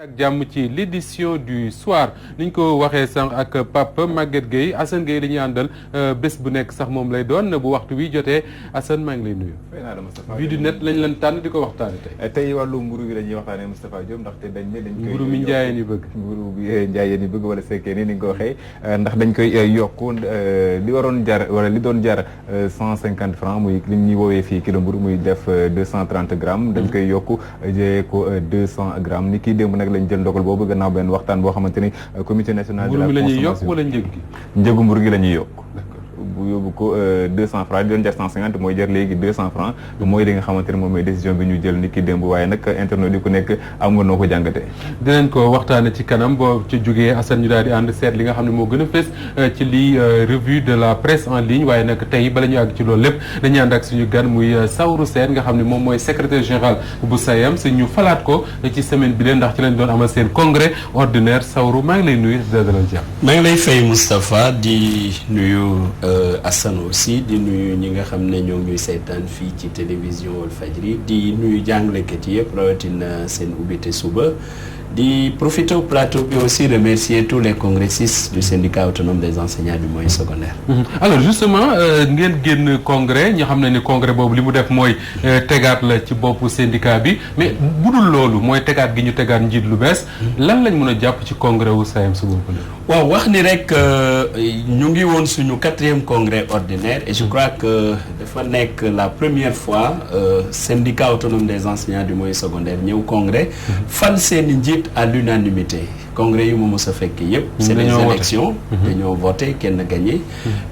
ak jàmm ci l'édition du soir ni ñu ko waxee sànq ak Pape Maguette Gueye Assane Gueye la ñuy àndal bés bu nekk sax moom lay doon bu waxtu wi jotee Assane maa ngi lay nuyu. bii du net lañ leen tànn di ko waxtaane tey wàllu mburu bi la ñuy waxtaanee Moustapha Diop ndaxte dañ ne dañ koy mburu mi njaayeen yi bëgg mburu bi njaayeen yi bëgg wala sekkee ni nga ko waxee ndax dañ koy yokku li waroon jar wala li doon jar 150 francs muy li ñuy woowee fii kilo mburu muy def 230 grammes dañ koy yokku jëyee ko 200 grammes ni kii démb nag lañ jël ndogal boobu gannaaw benn waxtaan boo xamante ni comité national de la consommation mburu mi la ñuy yokk wala njëg gi njëgu mburu gi la ñuy yokk bu yóbbu ko 200 francs di doon jar 150 mooy jar léegi 200 francs mooy li nga xamante ne moom mooy décision bi ñu jël ni ki démb waaye nag internet di ku nekk am nga noo ko jàngatee. dinañ ko waxtaane ci kanam boo ci jógee Assane ñu daal di ànd seet li nga xam ne moo gën a fës ci lii revue de la presse en ligne waaye nag tey bala ñu àgg ci loolu lépp dañuy ànd ak suñu gan muy Saourou Sène nga xam ne moom mooy secrétaire général bu SAEMS suñu falaat ko ci semaine bi leen ndax ci lañ doon amal seen congrès ordinaire Saourou maa ngi lay nuyu di dalal jàmm. maa ngi lay fay Moustapha di nuyu Assane aussi di nuyu ñi nga xam ne ñoo ngi ñuy seetaan fii ci télévision Walfadjri di nuyu jàngalekat yëpp rawatina seen ubbite suba di profiter au plateau bi aussi remercier tous les congressistes du syndicat autonome des enseignants du moyen secondaire. Alors justement ngeen génn congrès ñi xam ne ni congrès boobu li mu def mooy tegaat la ci boppu syndicat bi mais budul loolu mooy tegaat gi ñu tegaat njiit lu bees lan lañ mën a jàpp ci congrès wu SAEMS boobu la. waaw wax ni rek ñu ngi woon suñu 4e congrès ordinaire et je crois que dafa nekk la première fois syndicat autonome des enseignants du moyen secondaire ñëw congrès fal seeni njiit à l'unanimité congrès yi mu mës a fekk yëpp c'est des élections dañoo voté kenn gagné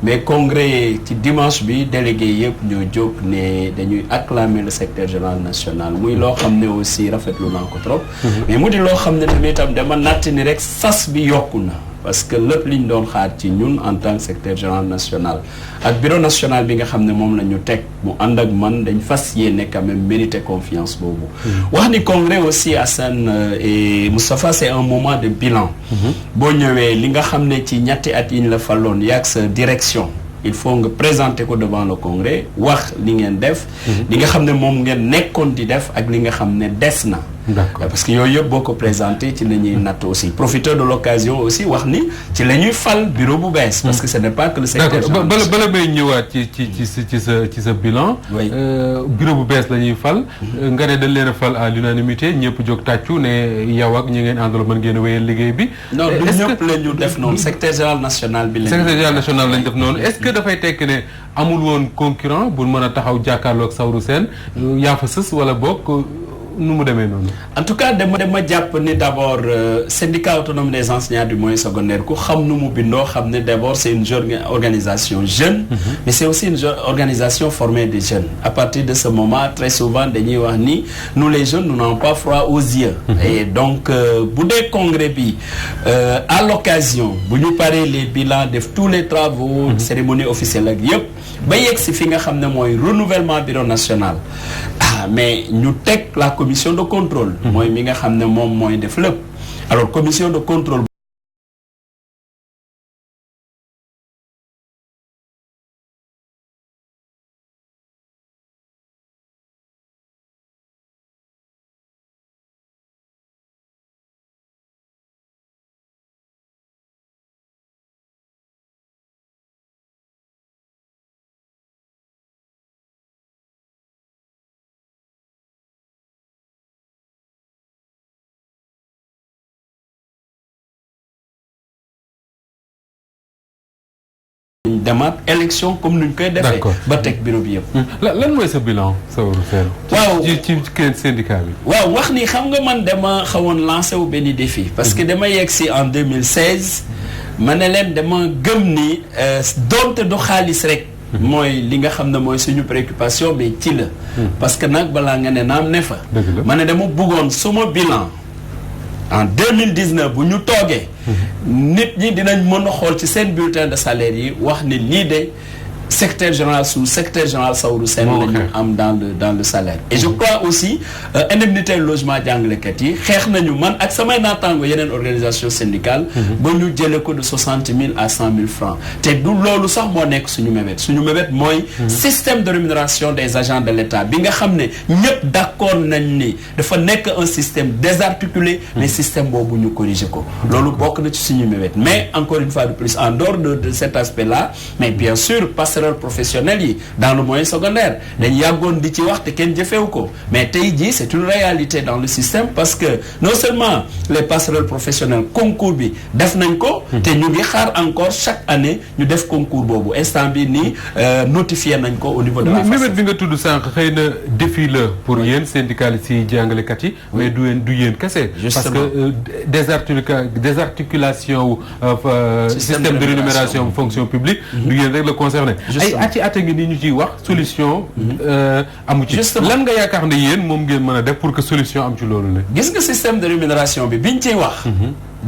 mais congrès ci dimanche bi délégué yëpp ñoo jóg ne dañuy acclamer le secrétaire général national muy loo xam ne aussi rafetlu naa ko trop mais mu di loo xam ne tamit itam dama natt ni rek sas bi yokku na parce que lépp li ñu doon xaar ci ñun en tant que secrétaire général national ak bureau national bi nga xam ne moom la ñu teg mu ànd ak man dañ fas yéene quand même mériter confiance boobu wax ni congrès aussi Assane et Moustapha c'est un moment de bilan boo ñëwee li nga xam ne ci ñetti at yi ñu la faloon yaag sa direction il faut nga présenter ko devant le congrès wax li ngeen def li nga xam ne moom ngeen nekkoon di def ak li nga xam ne des na parce que yooyu yëpp boo ko présenté ci la ñuy natt aussi profiter de l'occasion aussi wax ni ci la ñuy fal bureau bu bees parce que ce n'est pas que le secteur bala may ñëwaat ci sa bilan bureau bu bees la ñuy fal nga ne dañ leen a fal à l'unanimité ñëpp jóg tàccu ne yow ak ñi ngeen àndal mën ngeen a wéyal liggéey bi non du ñëpp la ñu def noonu secrétaire général national bi secrétaire général national lañ def noonu est-ce que dafay tekk ne amul woon concurrent bu mën a taxaw jàkkaarloog Saourou Sène yaa fa sës wala bokk nu mu demee noonu. en tout cas dama jàpp ni d'abord syndicat autonome des enseignants du moyen secondaire ku xam nu mu bindoo xam ne d'abord c'est une organisation jeune mais c'est aussi une organisation formée de jeunes à partir de ce moment très souvent dañuy wax ni nous les jeunes nous n'avons pas froid aux yeux et donc bu dee congrès bi à l'occasion bu ñu paree les bilans def tous les travaux cérémonie officielle ak yëpp ba yegg si fi nga xam ne mooy renouvellement bureau national mais ñu teg la commission de contrôle mooy mi nga xam ne moom mooy def lépp alors commission de contrôle demaat élection comme nuñ koy defee ba teg bureau bi yëpp lan mooy sa bilan Saourou Sène waaw ci syndicat bi waaw wax ni xam nga man dama xawoon lancé wu benn défi parce que dama yegg si en 2016 ma ne leen dama gëm ni doonte du xaalis rek mooy li nga xam ne mooy suñu préoccupation mais ci la parce que nag balaa nga ne naam ne fa ma ne dama bëggoon suma bilan en 2019 bu ñu toogee nit ñi dinañ mën a xool ci seen bulletin de salaire yi wax ni lii de secrétaire général sous secrétaire général Saourou Sène la ñu am dans le salaire. Et je crois aussi indemnité logement jàngalekat yi xeex nañu man ak samay naataango yeneen organisation syndicale ba ñu jëlee ko de 60 000 à 100 000 francs te du loolu sax moo nekk suñu mébét mooy système de rémunération des agents de l'État bi nga xam ne ñëpp d'accord nañ ni dafa nekk un système désarticulé mais système boobu ñu corriger ko loolu bokk na ci suñu mébét mais encore une fois de plus en dehors de cet aspect là mais bien sûr passerelle professionnelle yi dans le moyen secondaire dañ yàggoon di ci wax te kenn jëfewu ko mais tey jii c'est une réalité dans le système parce que non seulement les passerelles professionnelles concours bi def nañ ko te ñu ngi xaar encore chaque année ñu def concours boobu instant bi nii notifié nañ ko au niveau de la mébét bi nga tudd sànq xëy na défi la pour yéen syndicalistes yi jàngalekat yi mais du yéen kese parce que désarticulation système de rémunération bu fonction publique du yéen rek la concerné ay ati ngi nii ñu ciy wax solution amu ci lan nga yaakaar ne yéen moom ngeen mën a def pour que solution am ci loolu la gis nga système de rémunération bi biñ ciy wax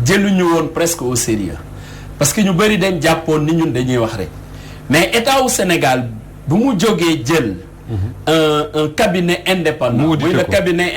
jëluñu woon presque au sérieux parce que ñu bëri dañ jàppoon ni ñun dañuy wax rek mais état wu Sénégal bu mu jógee jël un cabinet indépendant muy le cabinet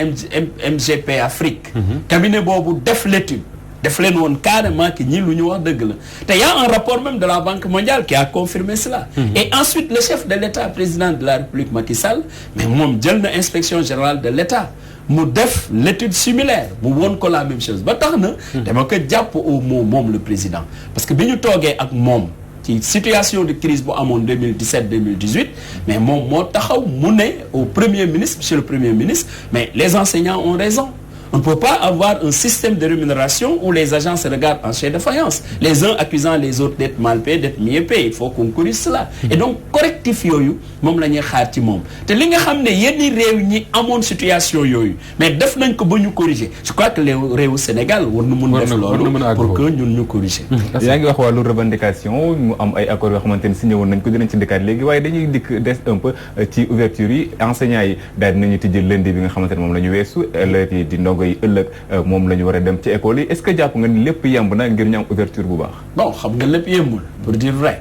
MGP Afrique cabinet boobu def l'étude def leen woon carrément que ñii lu ñu wax dëgg la te y a un rapport même de la Banque mondiale qui a confirmé cela et ensuite le chef de l'État président de la République Macky Sall mais moom jël na inspection générale de l'État mu def l'étude similaire mu woon ko la même chose ba tax na dama ko jàpp au mot moom le président parce que bi ñu toogee ak moom ci situation de crise bu amoon 2017-2018 mais moom moo taxaw mu ne au premier ministre monsieur le premier ministre mais les enseignants ont raison. On ne peut pas avoir un système de rémunération où les agents se regardent en chair de faïence, les uns accusant les autres d'être mal payés, d'être mieux payés. Il faut qu'on corrige cela. Et donc correctif yooyu moom la ñuy xaar ci moom te li nga xam ne yenn réew ñi amoon situation yooyu mais def nañ ko ba ñu corriger je crois que les réewu Sénégal war na mun def loolu pour que ñun ñu corriger. yaa ngi wax wàllu revendication mu am ay accords yoo xamante ni signé woon nañ ko dinañ ci dikkaat léegi waaye dañuy dikk des un peu ci ouverture yi enseignants yi daal dinañu tijji lundi bi nga xamante ne moom la ñu weesu élèves di ndongo yi ëllëg moom la ñu war a dem ci école yi est-ce que jàpp nga ni lépp yemb na ngir ñu am ouverture bu baax. bon xam nga lépp yembul pour dire vrai.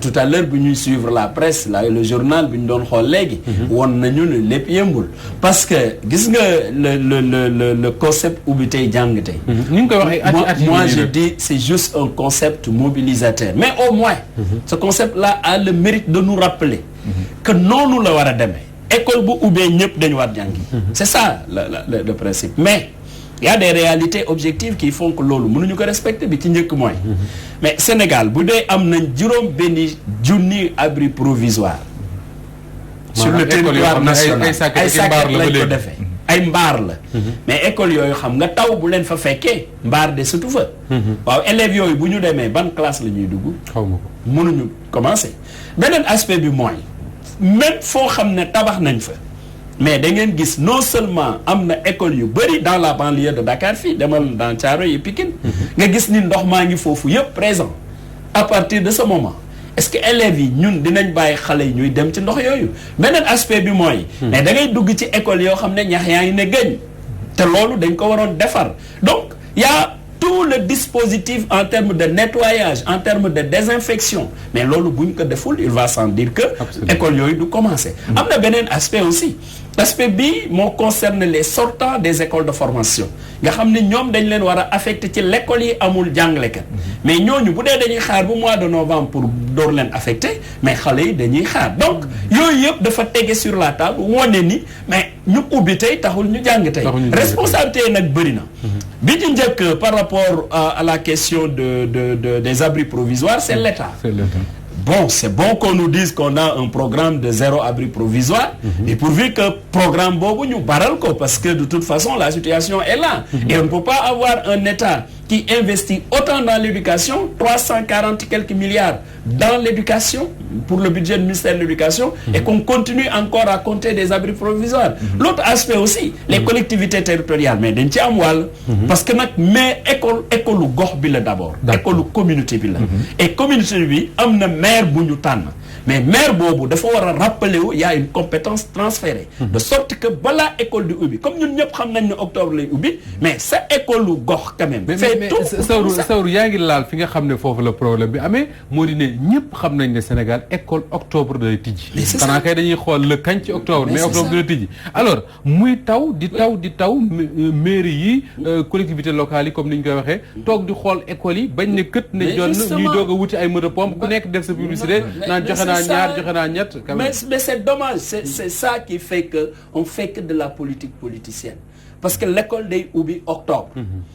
tout à l'heure bi ñuy suivre la presse là le journal bi ñu doon xool léegi. woon nañu ne lépp yembul parce que gis nga le concept ubbi tey jàng tey. ni nga koy waxee moi je dis c'est juste un concept mobilisateur mais au moins. ce concept là a le mérite de nous rappeler. que noonu la war a demee. école bu ubbee ñëpp dañu war jàngi. c'est ça le principe mais. Il y a des réalités objectives qui font que loolu mënuñu ko respecter bi ci njëkk mooy. mais Sénégal bu dee am nañ juróom benn junni abri provisoire. sur le territoire national ay sàkket lañ ko defee. ay mbaar la. mais école yooyu xam nga taw bu leen fa fekkee mbaar de surtout fa. waaw élèves yooyu bu ñu demee ban classe la ñuy dugg. xaw ma ko mënuñu commencer. beneen aspect bi mooy même foo xam ne tabax nañ fa. mais da ngeen gis non seulement am na école yu bëri dans la banlieue de Dakar fii demal dans Thiaroye et Pikine nga gis ni ndox maa ngi foofu yëpp présent à partir de ce moment est-ce que élèves yi ñun dinañ bàyyi xale yi ñuy dem ci ndox yooyu beneen aspect bi mooy mais da ngay dugg ci école yoo xam ne ñax yaa ngi ne gëñ te loolu dañ ko waroon defar donc y a tout le dispositif en termes de nettoyage en termes de désinfection mais loolu buñ ko deful il va sans dire que école yooyu du commencer am na beneen aspect aussi aspect bi moo concerne les sortants des écoles de formation nga xam ne ñoom dañ leen war a affecté ci l'école yi amul jàngalekat mais ñooñu bu dee dañuy xaar bu mois de novembre pour door leen affecté mais xale yi dañuy xaar donc yooyu yëpp dafa tege sur la table wane ni mais ñu ubbi tey taxul ñu jàng tey responsabilité yi nag bëri na bi ci njëkk par rapport à la question des abris provisoires c'est l'État. Bon, c'est bon qu'on nous dise qu'on a un programme de 0 abri provisoire et pourvu que programme boobu ñu baral ko parce que de toute façon la situation est là et on ne peut pas avoir un État qui investit autant dans l'éducation 340 quelques milliards dans l'éducation pour le budget du ministère de l'éducation et qu'on continue encore à compter des abris provisoires l'autre aspect aussi les collectivités territoriales mais dañ ci am wàll parce que nag mais école u gox bi la d'abord école u communauté bi la et communauté bi am na maire bu ñu tànn mais maire boobu dafa war a rappeler wu y a une compétence transférée de sorte que balaa école di ubbi comme ñun ñëpp xam nañ ne octobre lay ubbi mais sa école u gox quand même fait mais Saourou yaa ngi laal fi nga xam ne foofu la problème bi amee moo di ne ñëpp xam nañ ne Sénégal école octobre day tijji. xanaa kay dañuy xool le kañ ci octobre. mais octobre dina tijji alors muy taw di taw mairie yi collectivités locales yi comme ni ñu koy waxee toog di xool écoles yi bañ ne kët ne jonn ñuy doog a wuti ay moto pompe ku nekk def sa publicité naan joxe naa ñaar joxe naa ñett. mais c'est dommage c'est ça qui fait que on fait que de la politique politicienne parce que l'école day ubbi octobre.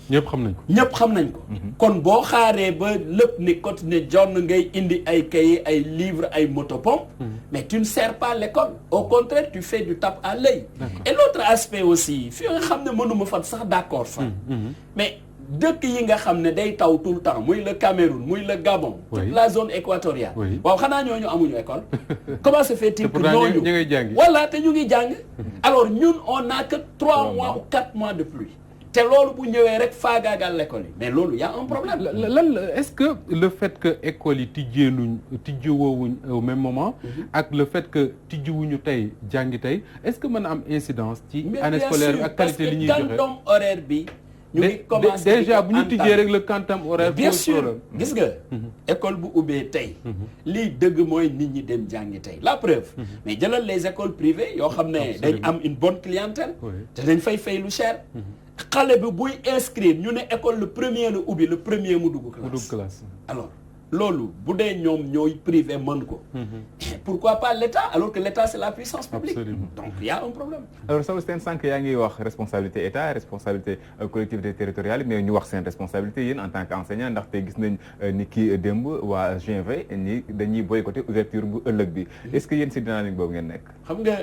ñëpp xam nañ ko. ñëpp xam nañ ko. kon boo xaaree ba lépp ni continuer jonn ngay indi ay cahiers ay livres ay motopompe. mais tu ne sers pas l'école au contraire tu fais du tape à l'œil. Et l'autre aspect aussi fi nga xam ne mënuma fa sax d'accord sax. mais dëkk yi nga xam ne day taw tout le temps muy le Cameroun muy le Gabon. toute la zone équatoriale. waaw xanaa ñooñu amuñu école. comment se fait-il que ñooñu voilà te ñu ngi jàng. alors ñun on n'a que 3 mois ou 4 mois de pluie. te loolu bu ñëwee rek faagaagal l'école yi mais loolu y a un problème. lan est-ce que le fait que école yi tijjiwoowuñ au même moment. ak le fait que tijjiwuñu tey jàngi tey est-ce que mën na am incidence ci année scolaire ak qualité li ñuy joxe mais bien sûr parce que quantum horaire bi. ñu ngi commencé déjà bu ñu tijjee rek le quantum horaire. bien sûr gis nga. école bu ubbee tey. lii dëgg mooy nit ñi dem jàngi tey la preuve. mais jëlal les écoles privées yoo xam ne dañ am une bonne clientèle. te dañ fay lu cher. xale bi buy inscrire ñu ne école le premier la ubbi le premier mu dugg classe. alors loolu bu dee ñoom ñooy privé mën ko. pourquoi pas l'État alors que l'État c'est la puissance publique. Absolument. Donc il y a un problème. alors Saourou Sène sànq yaa ngi wax responsabilité État responsabilité collectivité territoriale mais ñu wax seen responsabilité yéen en tant qu'enseignant ndaxte gis nañ ni kii démb waa G20 ñi dañuy boycotter ouverture bu ëllëg bi est-ce que yéen si dynamique boobu ngeen nekk. xam nga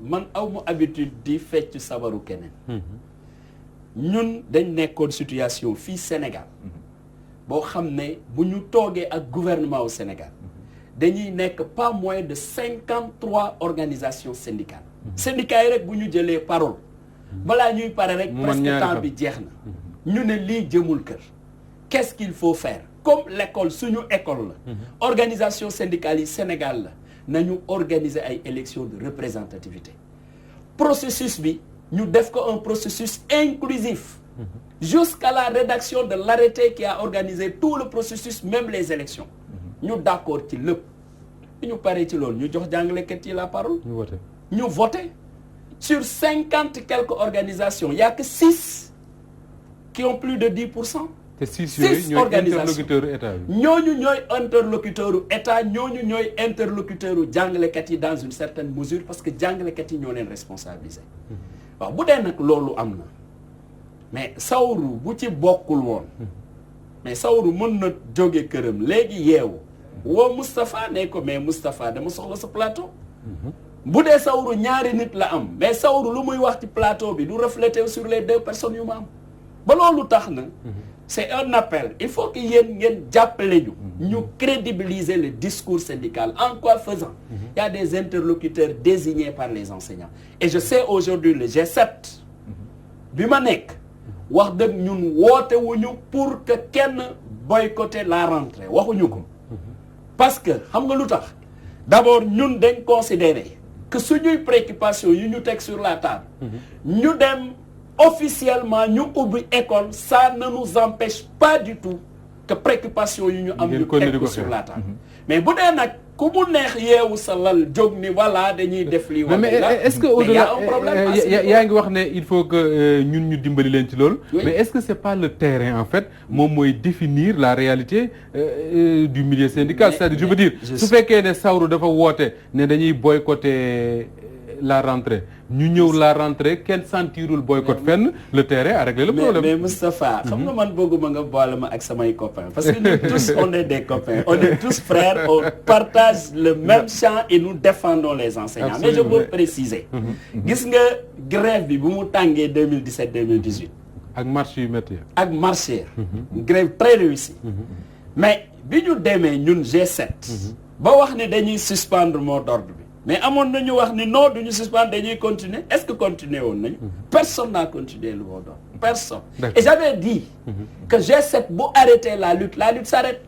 man aw ma habitude di fecc sabaru keneen. ñun dañ nekkoon situation fii Sénégal boo xam ne bu ñu toogee ak gouvernement au Sénégal dañuy nekk pas moins de 53 organisations syndicales. syndicats yi rek bu ñu jëlee parole balaa ñuy pare rek presque temps bi jeex na ñu ne lii jëmul kër qu'est-ce qu'il faut faire comme l'école suñu école la organisation syndicale yi Sénégal la nañu organiser ay élections de représentativité processus bi ñu def ko un processus inclusif jusqu'à la rédaction de l'arrêté qui a organisé tout le processus même les élections ñu d'accord ci lépp ñu paree ci loolu ñu jox jàngalekat yi la parole ñu voté sur 50 quelques organisations il y a que 6 qui ont plus de 10%. te 6 organisations ñooñu ñooy interlocuteur état ñooñu ñooy interlocuteur jàngalekat yi dans une certaine mesure parce que jàngalekat yi ñoo leen responsabilisé. waaw bu dee nag loolu am na mais Saourou bu ci bokkul woon mais Saourou mën na jóge këram léegi yeewu woo Moustapha ne ko mais Moustapha dama soxla sa plateau. bu dee Saourou ñaari nit la am mais Saourou lu muy wax ci plateau bi du refléter sur les 2 personnes yu ma am ba loolu tax na. c'est un appel il faut que yéen ngeen jàppale ñu crédibiliser le discours syndical en quoi faisant il y a des interlocuteurs désignés par les enseignants et je sais aujourd'hui le G7 bi ma nekk wax dëgg ñun woote wuñu pour que kenn boycotter la rentrée waxuñu ko parce que xam nga lu tax d'abord ñun dañ considérer que suñuy préoccupation yu ñu teg sur la table ñu dem officiellement ñu ubbi école ça ne nous empêche pas du tout que préoccupation yu ñu am ñu teg ko sur la table mais bu dee nag ku mu neex yeewu sa lal jóg ni voilà dañuy def lii wala mais est-ce que au-delà yaa ngi wax ne il faut que ñun ñu dimbali leen ci loolu mais est-ce que c'est pas le terrain en fait moom mooy définir la réalité du milieu syndical c'est-à-dire je veux dire su fekkee ne Saourou dafa woote ne dañuy boycotter la rentrée ñu ñëw la rentrée kenn sentirul boycott fenn le terrain a réglé le problème. mais Moustapha xam nga man bëgguma nga boole ma ak samay copains parce que nous tous on est des copains on est tous frères on partage le même champ et nous défendons les enseignants. Absolument. Mais je veux préciser. gis nga grève bi bu mu tàngee 2017 2018. ak marche yu métti. ak marche. grève très réussie. mais bi ñu demee ñun G7. ba wax ne dañuy suspendre mot d'ordre bi. mais amoon nañu wax ni non duñu suspendre dañuy continuer est-ce que continuer woon nañu personne n'a continué le mot d'ordre personne. Et j'avais dit que G7 bu arrêter la lutte s'arrête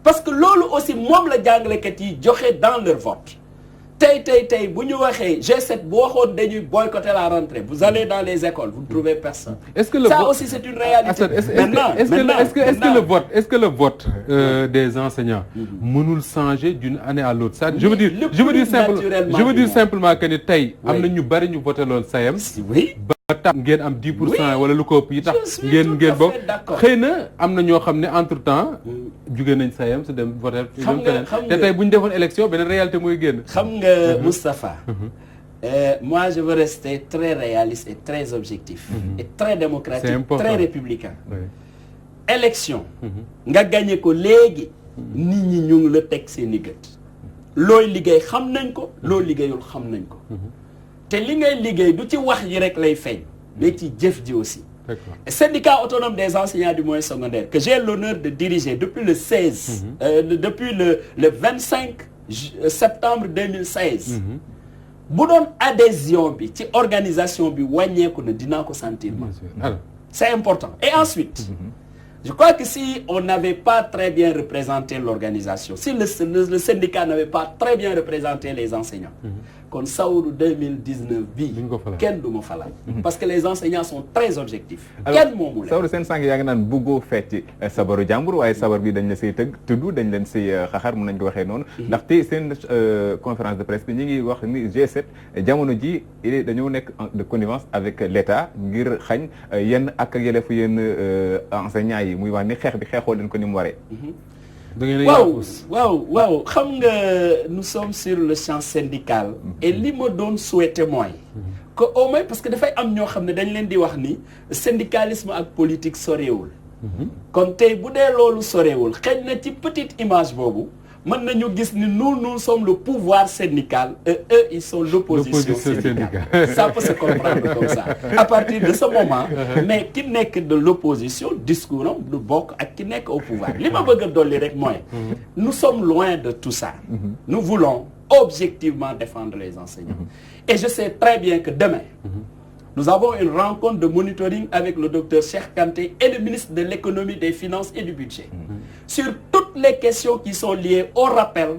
parce que loolu aussi moom la jàngalekat yi joxe dans leur vote tey bu ñu waxee G7 bu waxoon dañuy boycotter la rentrée vous allez dans les écoles vous ne trouvez personne. Est-ce que le ça vote... aussi c'est une réalité. Est-ce que le vote des enseignants mënul changer d'une année à l'autre ça je veux dire simplement que ni tey am na ñu bari ñu voté loon SAEM. oui. ba tax ngeen am 10% wala lu ko ëpp yi tax ngeen bokk xëy na am na ñoo xam ne entre temps jóge nañ SAEM su dem voté xam nga te tey bu ñu defoon élection beneen réalité mooy génn. xam nga Moustapha moi je veux rester très réaliste et très objectif et très démocratique très républicain. élection nga gagné ko léegi nit ñi ñu ngi la teg seen i gët looy liggéey xam nañ ko loo liggéeyul xam nañ ko te li ngay liggéey du ci wax yi rek lay feeñ mais ci jëf ji aussi. Syndicat autonome des enseignants du moyen secondaire que j'ai l'honneur de diriger depuis le 16 depuis le 25 septembre 2016 bu doon adhésion bi ci organisation bi wàññeeku na dinaa ko sentir ma c'est important et ensuite je crois que si on n'avait pas très bien représenté l'organisation si le syndicat n'avait pas très bien représenté les enseignants kon sawru 2019 bii kenn du ma falal parce que les enseignants sont très objectifs kenn moomu la sawru seen sànq yaa ngi naan buggoo fecc sabaru jàmbur waaye sabar bi dañ la siy tudd dañ leen siy xaxar mun nañ ko waxee noonu ndaxte seen conférence de presse bi ñu ngi wax ni G7 jamono ji dañoo nekk de connivence avec l'État ngir xañ yenn ak yelleefu yenn enseignants yi muy wax ni xeex bi xeexoo leen ko ni mu waree. waaw xam nga nous sommes sur le champ syndical et li ma doon souhaiter mooy que au moins parce que dafay am ñoo xam ne dañ leen di wax ni syndicalisme ak politique sorewul kon tey bu dee loolu sorewul xëy na ci petite image boobu mën nañu gis ni nous sommes le pouvoir syndical et eux ils sont l'opposition syndicale ça peut se comprendre comme ça à partir de ce moment mais ki nekk de l'opposition discours am du bokk ak ki nekk au pouvoir li ma bëgg a dolli rek mooy nous sommes loin de tout ça nous voulons objectivement défendre les enseignants et je sais très bien que demain nous avons une rencontre de monitoring avec le docteur Cheikh Kanté et le ministre de l'économie, des finances et du budget sur toutes les questions qui sont liées au rappel,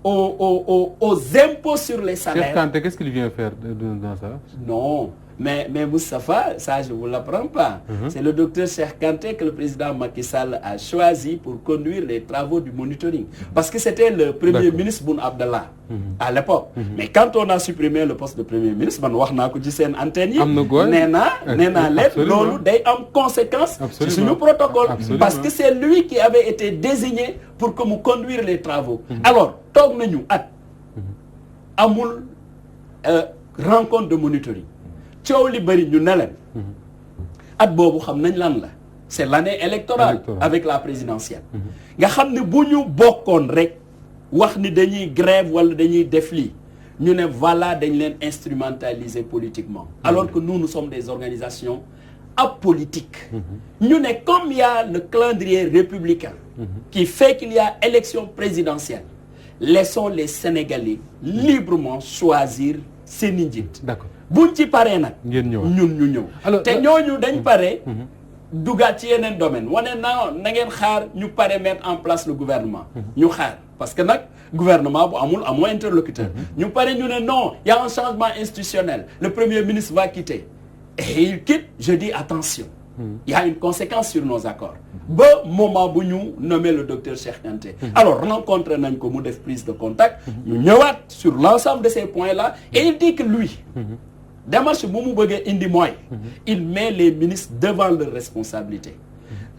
aux impôts sur les salaires. Cheikh Kanté, qu'est-ce qu'il vient faire dans ça? Non, mais Moustapha, ça je ne vous l'apprends pas. C'est le docteur Cheikh Kanté que le président Macky Sall a choisi pour conduire les travaux du monitoring. Parce que c'était le premier ministre Boun Abdallah à l'époque. Mais quand on a supprimé le poste de premier ministre, man wax naa ko ci seen antenne yi nee naa leen loolu day am conséquence ci suñu protocole parce que c'est lui qui avait été désigné pour que mu conduire les travaux. Alors toog nañu at amul rencontre de monitoring. coow li bëri ñu ne leen at boobu xam nañ lan la c'est l'année électorale avec la présidentielle nga xam ne bu ñu bokkoon rek wax ni dañuy grève wala dañuy def lii ñu ne voilà dañ leen instrumentaliser politiquement alors que nous sommes des organisations apolitiques ñu ne comme il y a le calendrier républicain qui fait qu'il y a élection présidentielle laissons les Sénégalais librement choisir seeni njiit. D'accord. buñ ci paree nag ngeen ñëw ñun ñu ñëw te ñooñu dañ pare dugaat ci yeneen domaine wane na ngeen xaar ñu pare mettre en place le gouvernement ñu xaar parce que nag gouvernement bu amoo interlocuteur ñu pare ñu ne non il y a un changement institutionnel le premier ministre va quitter et il quitte je dis attention il y a une conséquence sur nos accords ba moment bu ñu nommer le docteur Cheikh Kanté alors rencontré nañ ko mu def prise de contact ñu ñëwaat sur l'ensemble de ces points là et il dit que lui démarche bu mu bëggee indi mooy il met les ministres devant leurs responsabilités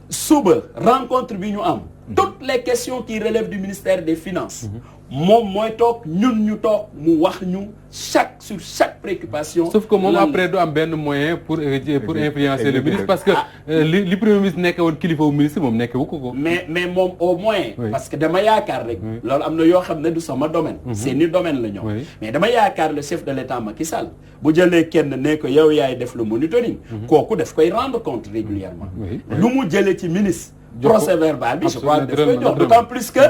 suba rencontre bi ñu am toutes les questions qui relèvent du ministère des finances moom mooy toog ñun ñu toog mu wax ñu sur chaque préoccupation. sauf que moom après du am benn moyen pour influencer le ministre parce que li premier ministre nekkee woon kilifa wu ministre moom nekkee wu ko. mais moom au moins. parce que dama yaakaar rek. loolu am na yoo xam ne du sama domaine. seeni domaine la ñoom. mais dama yaakaar le chef de l'État Macky Sall bu jëlee kenn ne ko yow yaay def le monitoring. kooku daf koy rendre compte régulièrement. lu mu jëlee ci ministre. procès verbal bi je crois daf koy jox d'autant plus que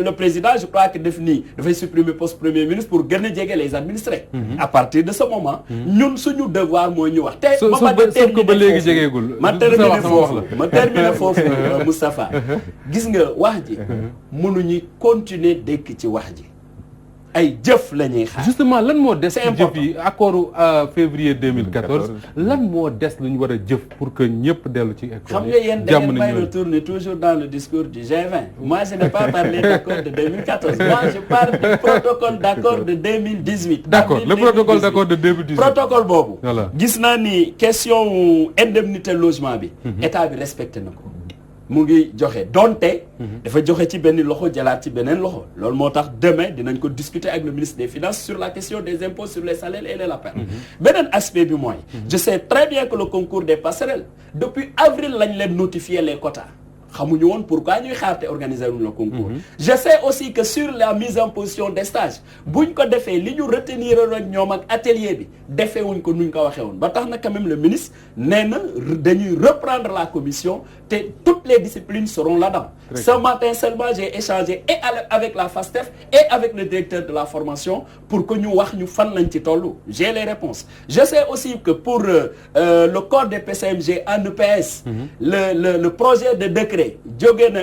le président je crois que def nii dafay supprimer poste premier ministre pour gën a jege les administrés à partir de ce moment ñun suñu devoir mooy ñu wax te ma terminer foofu Moustapha gis nga wax ji mënuñu continuer dëkk ci wax ji ay jëf la ñuy xaar. justement lan moo des. c'est ci important jëf yi accord février 2014 lan moo des lu ñu war a jëf pour que ñëpp dellu ci école xam nga yéen da ngeen may retourner toujours dans le discours du G20. moi je n'ai pas parlé d'accord de 2014. moi je parle du protocole d'accord de 2018. d'accord le protocole d'accord de 2018. protocole boobu. voilà gis naa ni question indemnité logement bi. état bi respecté na ko. mu ngi joxe donte. dafa joxe ci benn loxo jëlaat ci beneen loxo. loolu moo tax demain dinañ ko discuter avec le ministre des finances sur la question des impôts sur les salaires et les lapins. beneen aspect bi mooy. je sais très bien que le concours des passerelles depuis avril lañ leen notifier les quotas. xamuñu woon pourquoi ñuy xaar te organiser wuñ le concours. je sais aussi que sur la mise en position des stages buñ ko defee li ñu retenir ak ñoom ak atelier bi defee wuñ ko nuñ ko waxee woon ba tax na quand même le ministre nee na dañuy reprendre la commission te toutes les disciplines seront là-dedans. Ce matin seulement j'ai échangé et avec la FASTEF et avec le directeur de la formation pour que ñu wax ñu fan lañ ci tollu. J'ai les réponses. Je sais aussi que pour le corps des PCMG en EPS le projet de décret jóge na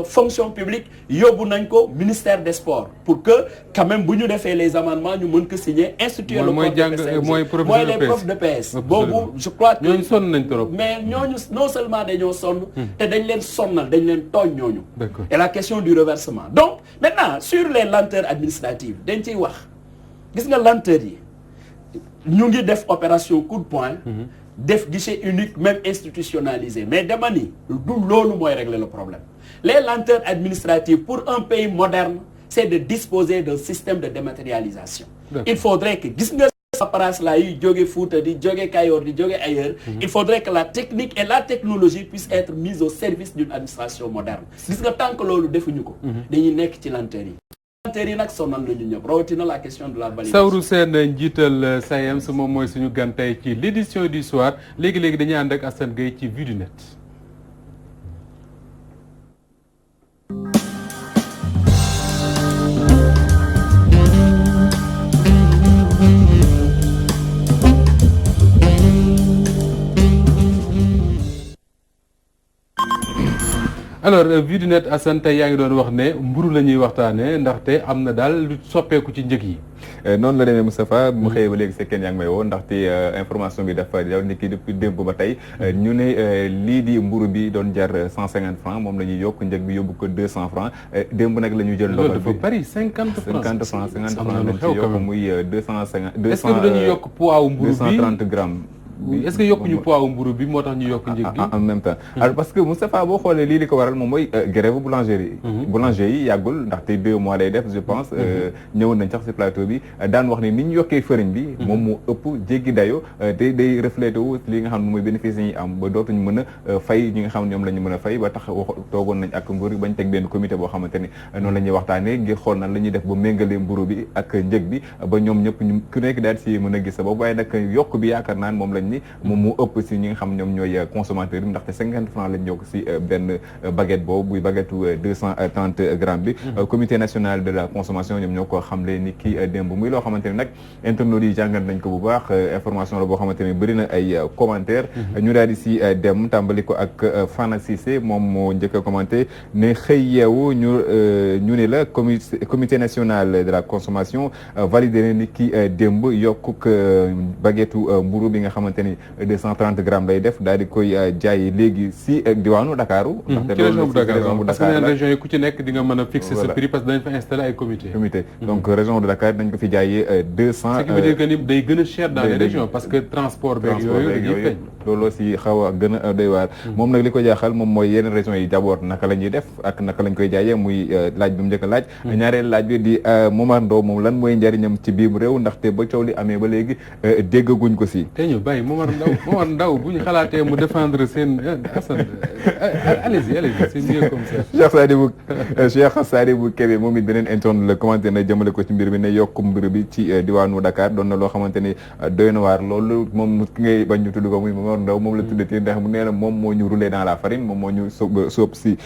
fonction publique yóbbu nañ ko ministère des sports pour que quand même bu ñu defee les amendements ñu mën ko signer instituer le corps des PCMG mooy les profs de PS boobu je crois que ñooñu sonn nañ trop mais ñooñu non seulement dañoo sonn te dañ leen sonnal dañ leen tooñ ñooñu et la question du reversement donc maintenant sur les lenteurs administratives dañ ciy wax gis nga lenteurs yi ñu ngi def opération coup de poing def guichet unique même institutionnalisé mais dama ni du loolu mooy régler le problème les lenteurs administratives pour un pays moderne c'est de disposer d'un système de dématérialisation il faudrait que gis nga paperasse là yi jóge Fouta di jóge Kayor di jóge ailleurs il faudrait que la technique et la technologie puissent être mises au service d'une administration moderne gis nga tant que loolu defuñu ko dañuy nekk ci lenteurs yi yi nag sonal nañu ñëpp rawatina la question de la validation. Saourou Sène njiital SAEMS moom mooy suñu gan tey ci l'édition du soir léegi-léegi dañuy ànd ak Assane Gueye ci Vue du Net. alors Vue du Net Assane tey yaa ngi doon wax ne mburu la ñuy waxtaanee ndaxte am na daal lu soppeeku ci njëg yi. noonu la demee Moustapha mu xëyee ba léegi sekkeen yaa ngi may woo ndaxte information bi dafa daw ni ki depuis démb ba tey ñu ne lii di mburu bi doon jar 150 francs moom la ñuy yokk njëg bi yóbbu ko 200 francs démb nag la ñu jël ndogal bi dafa bari 50 francs lañ ci yokk muy 250 est-ce que dañuy yokk poids wu mburu bi 230 grammes est-ce que yokkuñu poids wu mburu bi moo tax ñu yokk njëg gi en même temps alors parce que Moustapha boo xoolee lii li ko waral moom mooy grève boulangerie boulanger yi yàggul ndaxte 2 mois lay def je pense ñëwoon nañ sax ci plateau bi daan wax ne ni ñu yokkee farine bi moom moo ëpp jéggi dayo te day reflété wu li nga xam ne mooy bénéfice yi ñuy am ba dootuñu mën a fay ñi nga xam ne ñoom la ñu mën a fay ba tax toogoon nañ ak mburu bañ teg benn comité boo xamante ni noonu la ñuy waxtaanee ngir xool nan la ñuy def ba méngale mburu bi ak njëg bi ba ñoom ñëpp ñu ku nekk daal si mën a gis sa bopp waaye nag yokk bi yaakaar naan moom lañ ni moom moo ëpp si ñi nga xam ñoom ñooy consommateur yi ndaxte 50 francs lañ yokk si benn baguette boobu buy baguette 230 grammes bi comité national de la consommation ñoom ñoo ko xamle ni kii démb muy loo xamante ni nag internautes yi jàngat nañ ko bu baax information la boo xamante ni bëri na ay commentaire ñu daal di si dem tàmbali ko ak Fana Cissé moom moo njëkk a commenté ne xëy yeewu ñu ne la comité national de la consommation validé na ni kii démb yokkuk baguette mburu bi nga xamante ni 230 grammes lay def daal di koy jaay léegi si diwaanu Dakaru ndaxte ci région bu Dakar parce que la région yi ku ci nekk di nga mën a fixer sa prix parce que dañ fa installer ay comité donc région de Dakar dañ ko fi jaayee 200 ce qui veut dire que ni day gën a cher dans les régions parce que transport beeg yooyu dañuy feeñ looloo si xaw a gën a doy waar moom nag li ko jaaxal moom mooy yeneen régions yi d'abord naka la ñuy def ak naka lañ koy jaayee muy laaj bi mu njëkk a laaj ñaareel laaj bi di Momar Ndao moom lan mooy njariñam ci biir réew ndaxte ba coow li amee ba léegi déggaguñ ko si te ñu bàyyi Momar Ndao bu ñu xalaatee mu défendre seen Assane allez-y c'est mieux comme ça Cheikh Sadibou Kébé moom it beneen interne la commenté na jëmale ko ci mbir bi ne yokk mbir bi ci diwaanu Dakar doon na loo xamante ni doy na waar loolu moom ki ngay bañ ñu tudd ko muy Senghor Ndaw moom la tuddati ndax mu nee na moom moo ñu roulé dans la farine moom moo ñu sóob si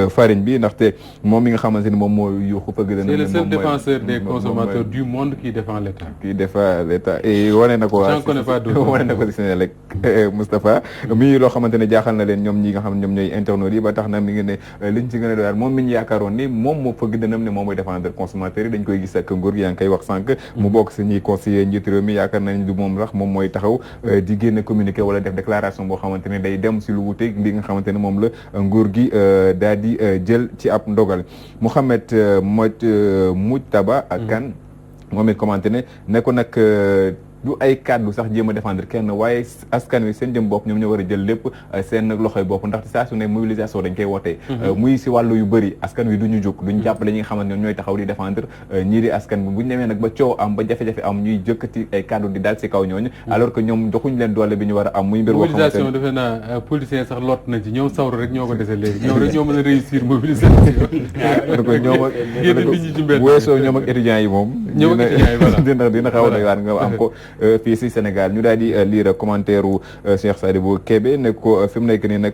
farine bi ndaxte moom mi nga xamante ni moom moo yuuxu fëgg dana. c'est le seul défenseur des consommateurs du monde qui défend l'État. qui défend l'État et wane na ko. j'en connais pas d'autres. wane na ko si Sénégal ak Moustapha mi loo xamante ne jaaxal na leen ñoom ñi nga xam ne ñoom ñooy internautes yi ba tax na mi ngi ne liñ ci gën a doyar moom mi ñu yaakaaroon ni moom moo fëgg dënam ne moom mooy défendre consommateurs yi dañ koy gis ak nguur gi yaa ngi koy wax sànq mu bokk si ñuy conseiller njiitu réew mi yaakaar nañ du moom sax moom mooy taxaw di génn communiqué wala def déclaration boo xamante ne day dem si lu wuteeg li nga xamante ne moom la nguur gi daal di jël ci ab ndogal Mouhamed Moujtaba Kane moom it commenté ne ko nag du ay kàddu sax jéem a défendre kenn waaye askan wi seen jëm bopp ñoom ñoo war a jël lépp seen loxoy bopp ndaxte saa su ne mobilisation dañ koy wootee muy si wàllu yu bëri askan wi duñu jóg duñu jàppale ñi nga xamante ñoom ñooy taxaw di défendre ñii di askan bi buñu demee nag ba coow am ba jafe-jafe am ñuy jëkkati ay kàddu di daal si kaw ñooñu alors que ñoom joxuñ leen doole bi ñu war a am muy mbir boo xamante mobilisation defe naa politiciens sax lot na ci ñoom sawru rek ñoo ko dese léegi ñoom rek ñoo mën a réussir mobilisation ko ñoom ak weesoo ñoom ak étudiants yi moom dina xaw a doy waar nga am ko fii si Sénégal ñu daal di lire commentaire u Cheikh Sadibou Kébé ne ko fi mu nekk nii nag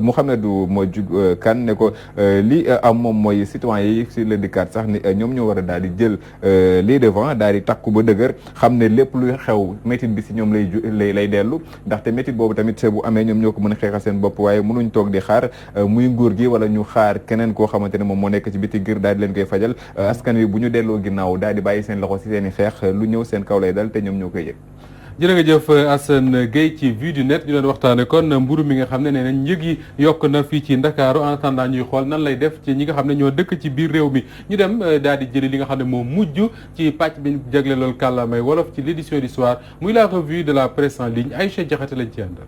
Mouhamadou Modou Kane ne ko li am moom mooy citoyen yi si le dikkaat sax ni ñoom ñoo war a daal di jël les devants daal di takku ba dëgër xam ne lépp luy xew métit bi si ñoom lay dellu ndaxte métit boobu tamit bu amee ñoom ñoo ko mën a xeexal seen bopp waaye mënuñ toog di xaar muy nguur gi wala ñu xaar keneen koo xamante ne moom moo nekk ci biti ngir daal di leen koy fajal askan wi bu ñu delloo ginnaaw daal di bàyyi seen loxo si seen i xeex lu ñëw seen kaw lay dal te ñoom ñoo koy yëg. jërëjëf Assane Gueye ci Vue du Net ñu doon waxtaane kon mburu mi nga xam ne nee nañ njëg yi yokk na fii ci Ndakaaru en attendant ñuy xool nan lay def ci ñi nga xam ne ñoo dëkk ci biir réew mi ñu dem daal di jëli li nga xam ne moo mujj ci pàcc bi ñu jagle loolu kàllaamay wolof ci l'édition du soir muy la revue de la presse en ligne Aïcha Diakhaté lañ ci àndal.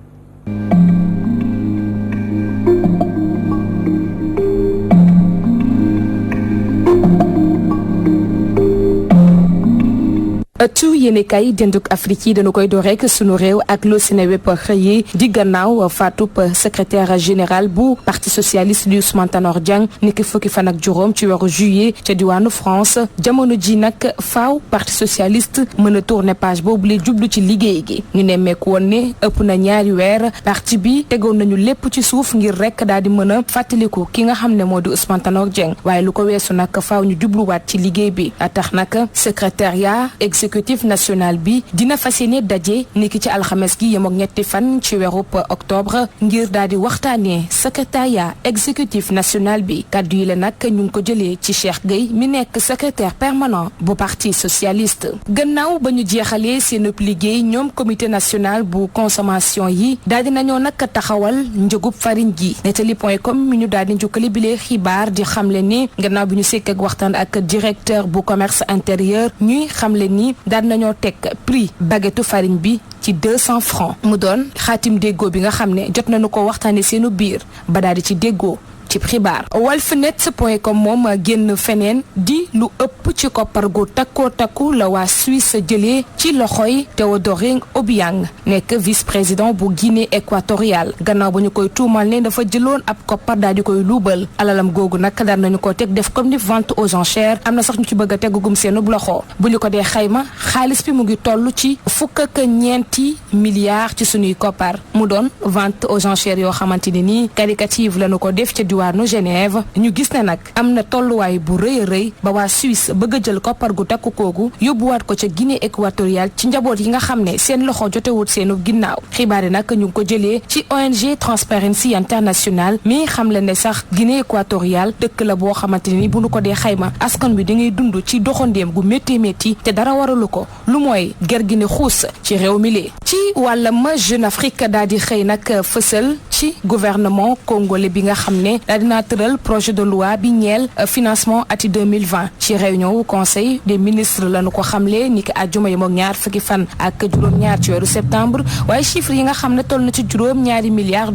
ëttu yéenekaay denduk Afrique yi dañu koy door rek sunu réew ak loo Seneweb xëyee di gannaaw faatub secrétaire général bu parti socialiste di Ousmane Tanor Dieng niki fukki fan ak juróom ci weeru juillet ca diwaanu France jamono ji nag faaw parti socialiste mën a tourner page boobu la jublu ci liggéey gi ñu nemmeeku woon ne ëpp na ñaari weer parti bi tegoon nañu lépp ci suuf ngir rek daal di mën a fàttaliku ki nga xam ne moo di Ousmane Tanor Dieng waaye lu ko weesu nag faaw ñu jubluwaat ci liggéey bi tax nag secrétariat exécutif national bi dina fas yéene daje niki ci alxames gi yem ak ñetti fan ci weerub octobre ngir daal di waxtaanee secrétariat exécutif national bi kaddu yi la nag ñu ngi ko jëlee ci Cheikh Gueye mi nekk secrétaire permanent bu parti socialiste. gannaaw ba ñu jeexalee seen liggéey ñoom comité national bu consommation yi daal di nañoo nag taxawal njëgub farine gi Netali.com mi ñu daal di njukkali bile xibaar di xamle ni gannaaw bi ñu sekk ak waxtaan ak directeur bu commerce intérieur ñuy xamle ni daal nañoo teg prix baguette farine bi ci 200 francs mu doon xaatim déggoo bi nga xam ne jot nañu ko waxtaane seenu biir ba daal di ci déggoo ci xibaar Walfnet.com moom génn feneen di lu ëpp ci koppar gu takkoo takku la waa Suisse jëlee ci loxoy Théodoring Obiang nekk vice-président bu Guinée équatoriale gannaaw ba ñu koy tuumal ne dafa jëloon ab koppar daal di koy luubal alalam googu nag daal nañu ko teg def comme ni vente aux enchères am na sax ñu ci bëgg a teggugum seenub loxo bu ñu ko dee xayma xaalis bi mu ngi toll ci $4 milliards ci suñuy koppar mu doon vente aux enchères yoo xamante ne nii qualitative lañu ko def ci diwaanu Genève ñu gis ne nag am na tolluwaay bu rëy a rëy ba waa Suisse bëgg a jël koppar gu takku koogu yóbbuwaat ko ca Guinée équatoriale ci njaboot yi nga xam ne seen loxo jotewut seenu ginnaaw xibaar yi nag ñu ngi ko jëlee ci ONG Transparency International mi xam le ne sax Guinée équatoriale dëkk la boo xamante ni bu nu ko dee xayma askan wi da ngay dund ci doxandeem gu métti métti te dara waralu ko lu mooy ger gi ne xuus ci réew mi lee ci wàllam Jeune Afrique daal di xëy nag fësal ci gouvernement congolais bi nga xam ne daal dinaa tëral projet de loi bi ñeel financement ati 2020 ci réunion wu conseil des ministres lañu ko xamle ni ki àjjuma yi mook ñaar fukki fan ak juróom-ñaar ci weeru septembre waaye chiffres yi nga xam ne toll na ci $2 milliards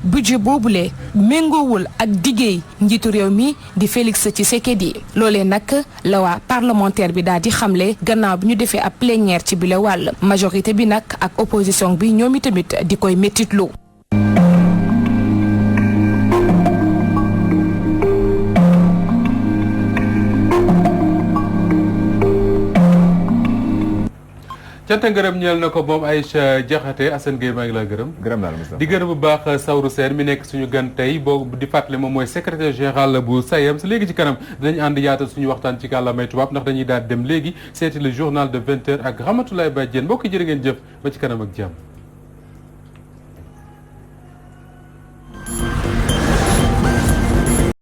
budget boobule méngoowul ak diggéey njiitu réew mi di Félix Tshisekedi loolee nag la waa parlementaire bi daal di xamle gannaaw bi ñu defee ab plénière ci bile wàll majorité bi nag ak opposition bi ñoom itamit di koy méttitlu. canta ngërëm ñeel na ko moom Aïcha Diakhaté. Assane Gueye maa ngi laa gërëm. gërëm naa la Moustapha. di gërëm bu baax Saourou Sène mi nekk suñu gan tey boobu di fàttali moom mooy secrétaire général bu SAEMS léegi ci kanam dinañ ànd yaatal suñu waxtaan ci kàllaamay tubaab ndax dañuy daal dem léegi seeti le journal de 20h ak Ramatoulaye Badiane mbokk jërë ngeen jëf ba ci kanam ak jàmm.